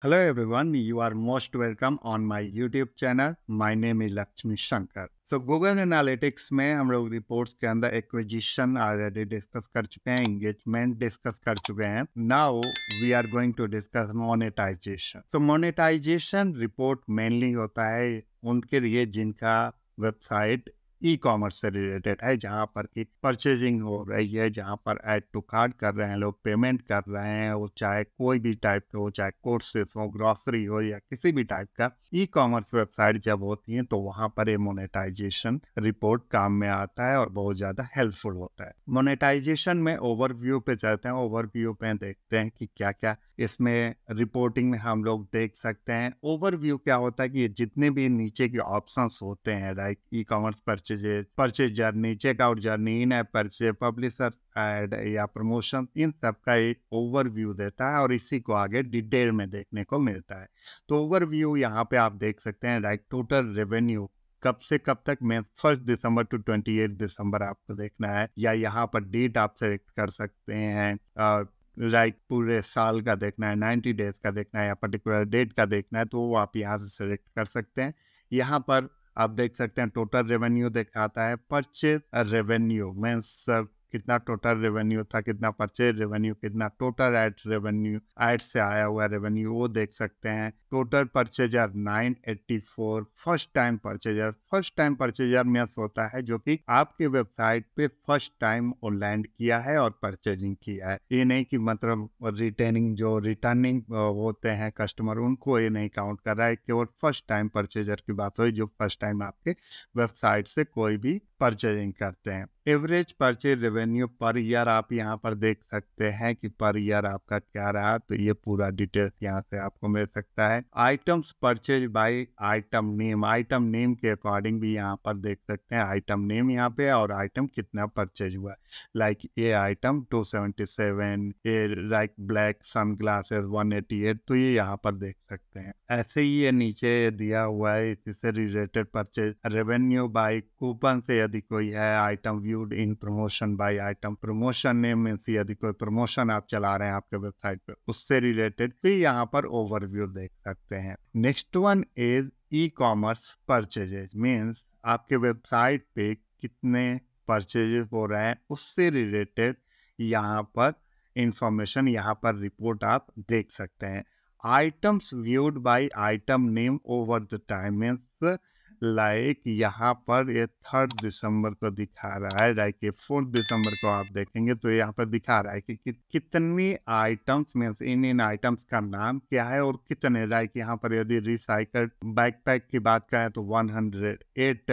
Hello everyone, you are most welcome on my YouTube channel. My name is Lakshmi Shankar. So Google Analytics में हम लोग reports के अंदर acquisition already discuss कर चुके हैं, एंगेजमेंट डिस्कस कर चुके हैं. Now we are going to discuss monetization. So monetization report mainly होता है उनके लिए जिनका वेबसाइट ई कॉमर्स से रिलेटेड है, जहाँ पर कि परचेजिंग हो रही है, जहाँ पर ऐड टू कार्ट कर रहे हैं, लोग पेमेंट कर रहे हैं, वो चाहे कोई भी टाइप का हो, चाहे कोर्सेस हो, ग्रॉसरी हो या किसी भी टाइप का ई कॉमर्स वेबसाइट जब होती है तो वहाँ पर ये मोनेटाइजेशन रिपोर्ट काम में आता है और बहुत ज़्यादा हेल्पफुल होता है. मोनेटाइजेशन में ओवरव्यू पे चलते हैं. ओवरव्यू पे देखते हैं कि क्या क्या इसमें रिपोर्टिंग में हम लोग देख सकते हैं. ओवरव्यू क्या होता है कि ये जितने भी नीचे के ऑप्शंस होते हैं, like e commerce purchases, purchase journey, checkout journey, in app purchase, publisher ad या प्रमोशन, इन सब का एक ओवरव्यू देता है और इसी को आगे डिटेल में देखने को मिलता है. तो ओवरव्यू यहाँ पे आप देख सकते हैं, लाइक टोटल रेवेन्यू कब से कब तक में 1 दिसंबर टू 28 दिसंबर आपको देखना है, या यहाँ पर डेट आप सेलेक्ट कर सकते हैं. लाइक पूरे साल का देखना है, 90 डेज का देखना है या पर्टिकुलर डेट का देखना है, तो वो आप यहाँ से सेलेक्ट कर सकते हैं. यहाँ पर आप देख सकते हैं टोटल रेवेन्यू दिखाता है. परचेज रेवेन्यू मीन्स कितना टोटल रेवेन्यू था, कितना परचेज रेवेन्यू, कितना टोटल एड रेवेन्यू, एड से आया हुआ रेवेन्यू, वो देख सकते हैं. Total purchaser 984. First time purchaser means होता है जो कि आपके वेबसाइट पे फर्स्ट टाइम वो लैंड किया है और परचेजिंग किया है. ये नहीं कि मतलब रिटेनिंग जो रिटर्निंग होते हैं कस्टमर, उनको ये नहीं काउंट कर रहा है. केवल फर्स्ट टाइम परचेजर की बात हो रही, जो फर्स्ट टाइम आपके वेबसाइट से कोई भी परचेजिंग करते हैं. Average purchase revenue per year आप यहाँ पर देख सकते हैं कि पर ईयर आपका क्या रहा, तो ये पूरा डिटेल्स यहाँ से आपको मिल सकता है. Items purchase by item name के अकॉर्डिंग भी यहाँ पर देख सकते हैं. आइटम नेम यहाँ पे और आइटम कितना परचेज हुआ. लाइक ये आइटम 277, ये लाइक ब्लैक सन ग्लासेस 188, तो ये यहाँ पर देख सकते हैं. ऐसे ही ये नीचे दिया हुआ है, इसी से related purchase revenue by coupon से यदि कोई है, item viewed in promotion by item, promotion name means यदि कोई प्रमोशन आप चला रहे हैं आपके वेबसाइट पे, उससे रिलेटेड भी यहाँ पर ओवरव्यू देख सकते हैं. Next one is e commerce purchases means आपके वेबसाइट पे कितने परचेजेस हो रहे हैं, उससे रिलेटेड यहाँ पर इंफॉर्मेशन, यहाँ पर रिपोर्ट आप देख सकते हैं. Items viewed by item name over the time means like यहाँ पर ये 3 दिसंबर को दिखा रहा है. लाइक ये 4 दिसंबर को आप देखेंगे तो यहाँ पर दिखा रहा है कि कितनी आइटम्स मीन्स इन आइटम्स का नाम क्या है और कितने. लाइक यहाँ पर यदि रिसाइकल्ड बैकपैक की बात करें तो 108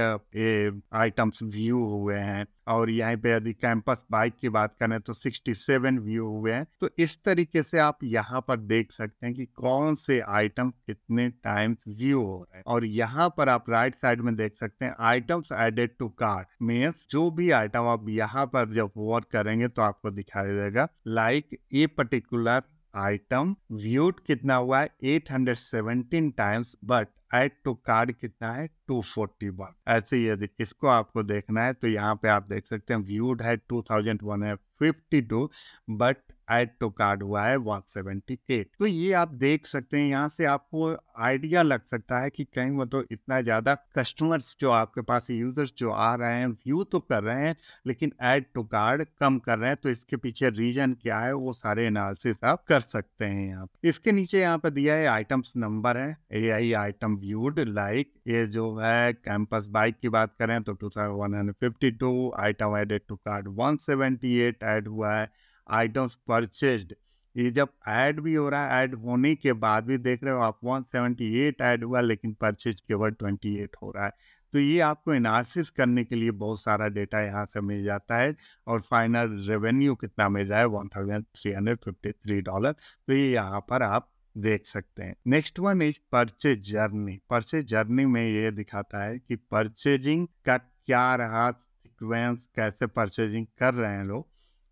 आइटम्स व्यू हुए हैं, और यहाँ पे यदि कैंपस बाइक की बात करें तो 67 व्यू हुए हैं. तो इस तरीके से आप यहाँ पर देख सकते हैं कि कौन से आइटम कितने टाइम्स व्यू हो रहे हैं. और यहाँ पर आप राइट साइड में देख सकते हैं items added to cart means जो भी आइटम आप यहाँ पर जब वर्क करेंगे तो आपको दिखाई देगा. लाइक ये पर्टिकुलर आइटम व्यूड कितना हुआ है 817 times, but add to cart कितना है 241. ऐसे ही यदि इसको आपको देखना है तो यहाँ पे आप देख सकते हैं व्यूड है 2152, बट ऐड टू कार्ड हुआ है 178. तो ये आप देख सकते हैं, यहाँ से आपको आइडिया लग सकता है कि कहीं वो तो इतना ज्यादा कस्टमर्स जो आपके पास यूजर्स जो आ रहे हैं व्यू तो कर रहे हैं लेकिन ऐड टू कार्ड कम कर रहे हैं, तो इसके पीछे रीजन क्या है वो सारे एनालिसिस आप कर सकते हैं. यहाँ इसके नीचे यहाँ पे दिया है आइटम्स नंबर है, यही आइटम व्यूड. लाइक ये जो है कैंपस बाइक की बात करें तो 2152, item added to cart 178 add हुआ है. आइटम्स परचेज्ड, ये जब ऐड भी हो रहा है, ऐड होने के बाद भी देख रहे हो आप 178 ऐड हुआ लेकिन परचेज केवल 28 हो रहा है. तो ये आपको एनालिसिस करने के लिए बहुत सारा डेटा यहाँ से मिल जाता है. और फाइनल रेवेन्यू कितना मिल रहा है $1353. तो ये यहाँ पर आप देख सकते हैं. Next one is purchase journey. Purchase journey में ये दिखाता है कि परचेजिंग का क्या रहा सीक्वेंस, कैसे परचेजिंग कर रहे हैं लोग,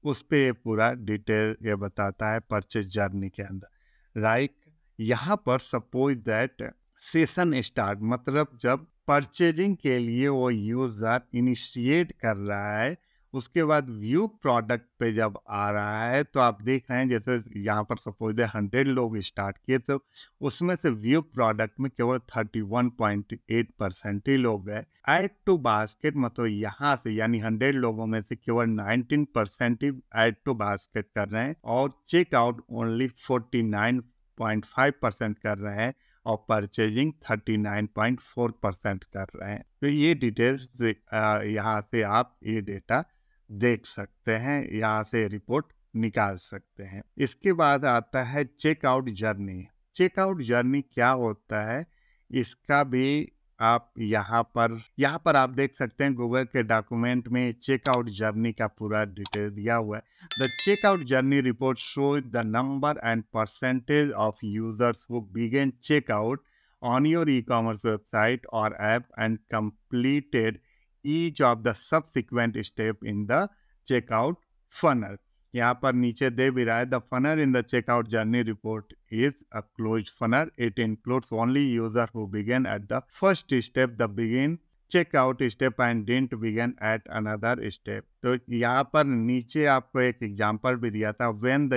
उस पे पूरा डिटेल ये बताता है परचेज जर्नी के अंदर. लाइक यहाँ पर सपोज दैट सेशन स्टार्ट, मतलब जब परचेजिंग के लिए वो यूजर इनिशिएट कर रहा है उसके बाद व्यू प्रोडक्ट पे जब आ रहा है तो आप देख रहे हैं जैसे यहाँ पर सपोज 100 लोग स्टार्ट किए तो उसमें से व्यू प्रोडक्ट में केवल 31.8% ही लोग गए। ऐड टू बास्केट मतलब यहाँ से यानी 100 लोगों में से केवल 19% ही ऐड टू बास्केट कर रहे हैं और चेकआउट ओनली 49.5% कर रहे हैं और परचेजिंग 39.4% कर रहे हैं। तो ये डिटेल्स यहाँ से आप ये डेटा देख सकते हैं, यहाँ से रिपोर्ट निकाल सकते हैं। इसके बाद आता है चेकआउट जर्नी। चेकआउट जर्नी क्या होता है इसका भी आप यहाँ पर आप देख सकते हैं गूगल के डॉक्यूमेंट में चेकआउट जर्नी का पूरा डिटेल दिया हुआ है। The checkout journey report shows the number and percentage of users who begin checkout on your e-commerce website or app and completed each of the subsequent step in the checkout funnel. यहाँ पर नीचे दे भी रहा है the funnel in the checkout journey report is a closed funnel, it includes only user who began at the first step the begin checkout step and didn't began at another step. तो यहाँ पर नीचे आपको एक example भी दिया था when the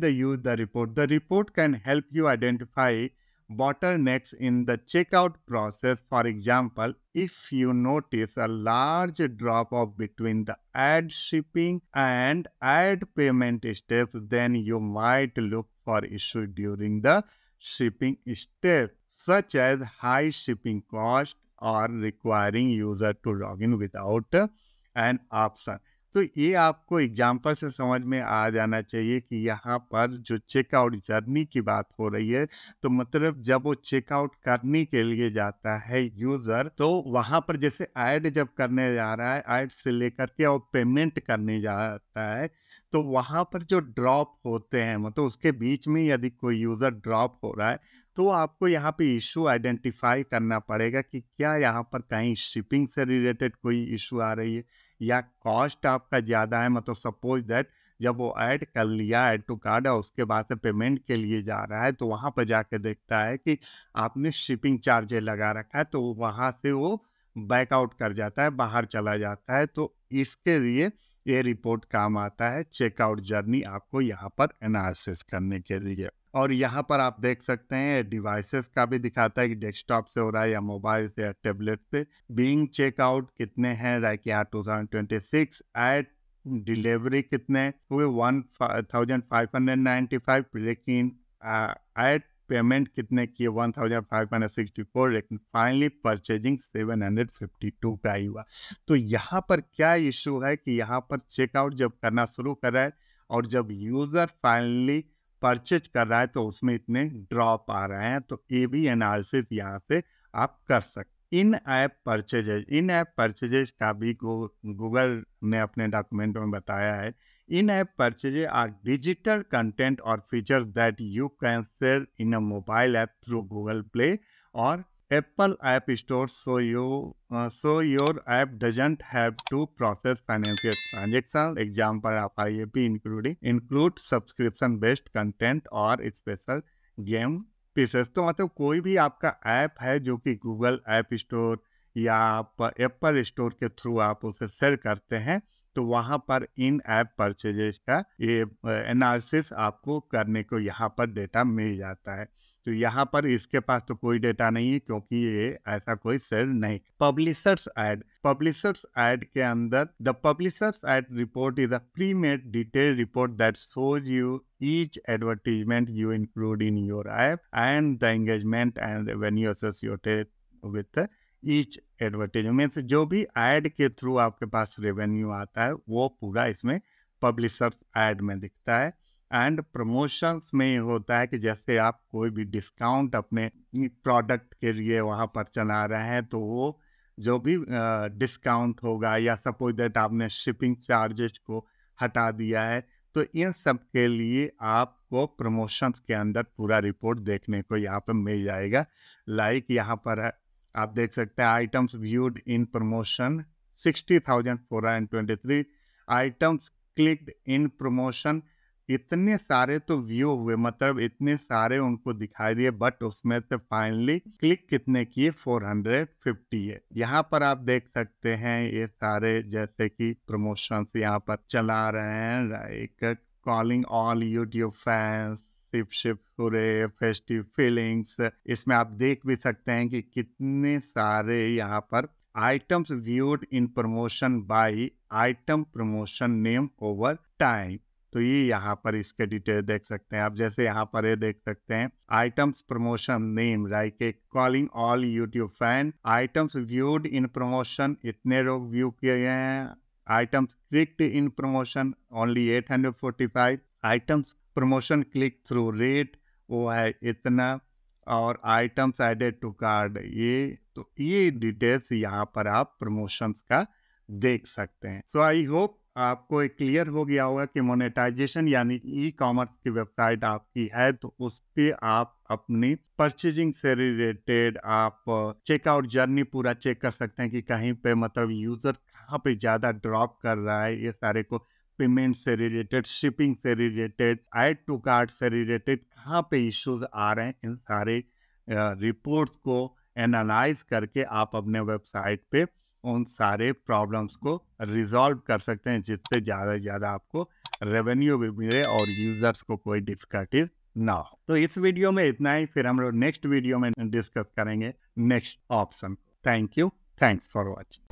use the report can help you identify bottlenecks in the checkout process. For example, if you notice a large drop off between the ad shipping and ad payment steps, then you might look for issue during the shipping step, such as high shipping cost or requiring user to log in without an option. तो ये आपको example से समझ में आ जाना चाहिए कि यहाँ पर जो चेकआउट जर्नी की बात हो रही है तो मतलब जब वो चेकआउट करने के लिए जाता है यूजर तो वहाँ पर जैसे ऐड जब करने जा रहा है ऐड से लेकर के और पेमेंट करने जाता है तो वहाँ पर जो ड्रॉप होते हैं मतलब उसके बीच में यदि कोई यूजर ड्रॉप हो रहा है तो आपको यहाँ पे इशू आइडेंटिफाई करना पड़ेगा कि क्या यहाँ पर कहीं शिपिंग से रिलेटेड कोई इशू आ रही है या कॉस्ट आपका ज़्यादा है। मतलब सपोज दैट जब वो ऐड कर लिया ऐड टू कार्ड और उसके बाद से पेमेंट के लिए जा रहा है तो वहाँ पर जाके देखता है कि आपने शिपिंग चार्जेस लगा रखा है तो वहाँ से वो बैकआउट कर जाता है, बाहर चला जाता है। तो इसके लिए ये रिपोर्ट काम आता है चेकआउट जर्नी आपको यहाँ पर एनालिसिस करने के लिए। और यहाँ पर आप देख सकते हैं डिवाइसेस का भी दिखाता है कि डेस्कटॉप से हो रहा है या मोबाइल से या टैबलेट से। बीइंग चेकआउट कितने हैं लाइक यहाँ 2026 एट डिलीवरी कितने हुए 1595 लेकिन एट पेमेंट कितने किए 1564 लेकिन फाइनली परचेजिंग 752 का ही हुआ। तो यहाँ पर क्या इशू है कि यहाँ पर चेकआउट जब करना शुरू कर रहा है और जब यूजर फाइनली परचेज कर रहा है तो उसमें इतने ड्रॉप आ रहे हैं। तो ये भी एनालिसिस यहाँ से आप कर सकते। इन ऐप परचेजेज का भी गूगल ने अपने डॉक्यूमेंट में बताया है। In app purchases are digital content और features that you can share in a mobile app through Google Play और Apple App Store, so your app doesn't have to process financial transactions. Example of IAP include subscription based content और special game pieces. तो मतलब कोई भी आपका app है जो कि गूगल ऐप स्टोर या आप एप्पल स्टोर के थ्रू आप उसे शेयर करते हैं तो वहाँ पर इन ऐप परचेजेस का ये एनालिसिस आपको करने को यहाँ पर डेटा मिल जाता है। तो यहाँ पर इसके पास तो कोई डेटा नहीं है क्योंकि ये ऐसा कोई सेल नहीं। पब्लिशर्स ऐड के अंदर the publishers add report is a pre-made detail report that shows you each advertisement you include in your app and the engagement and revenue associated with each advertisement। जो भी add के through आपके पास revenue आता है वो पूरा इसमें publishers add में दिखता है। एंड प्रमोशंस में होता है कि जैसे आप कोई भी डिस्काउंट अपने प्रोडक्ट के लिए वहाँ पर चला रहे हैं तो वो जो भी डिस्काउंट होगा या सपोज दैट आपने शिपिंग चार्जेस को हटा दिया है तो इन सब के लिए आपको प्रमोशंस के अंदर पूरा रिपोर्ट देखने को यहाँ पर मिल जाएगा। लाइक यहाँ पर है आप देख सकते हैं items viewed in promotion 60,423, items clicked in promotion इतने सारे तो व्यू हुए, मतलब इतने सारे उनको दिखाई दिए, बट उसमें से फाइनली क्लिक कितने किए, 450 है। यहाँ पर आप देख सकते हैं ये सारे जैसे कि प्रमोशंस यहाँ पर चला रहे हैं, like calling all YouTube fans, ship ship hurray, festive feelings. इसमें आप देख भी सकते हैं कि कितने सारे यहाँ पर items viewed in promotion by item promotion name over time. तो ये यहाँ पर इसके डिटेल देख सकते हैं आप। जैसे यहाँ पर ये देख सकते हैं items promotion name, like calling all YouTube fan, items viewed in promotion, इतने लोग व्यू किए गए हैं। Items clicked in promotion only 845, items promotion click through rate वो है इतना, और आइटम्स एडेड टू कार्ड ये। तो ये डिटेल्स यहाँ पर आप प्रमोशंस का देख सकते हैं। सो आई होप आपको एक क्लियर हो गया होगा कि मोनेटाइजेशन यानी ई कॉमर्स की वेबसाइट आपकी है तो उस पे आप अपनी परचेजिंग से रिलेटेड आप चेकआउट जर्नी पूरा चेक कर सकते हैं कि कहीं पे मतलब यूजर कहाँ पे ज़्यादा ड्रॉप कर रहा है, ये सारे को पेमेंट से रिलेटेड, शिपिंग से रिलेटेड, ऐड टू कार्ट से रिलेटेड कहाँ पे इश्यूज आ रहे हैं, इन सारे रिपोर्ट्स को एनालाइज करके आप अपने वेबसाइट पे उन सारे प्रॉब्लम्स को रिजॉल्व कर सकते हैं, जिससे ज़्यादा से ज़्यादा आपको रेवेन्यू भी मिले और यूजर्स को कोई डिफिकल्टीज ना हो। तो इस वीडियो में इतना ही, फिर हम लोग नेक्स्ट वीडियो में डिस्कस करेंगे next option. Thank you, thanks for watching.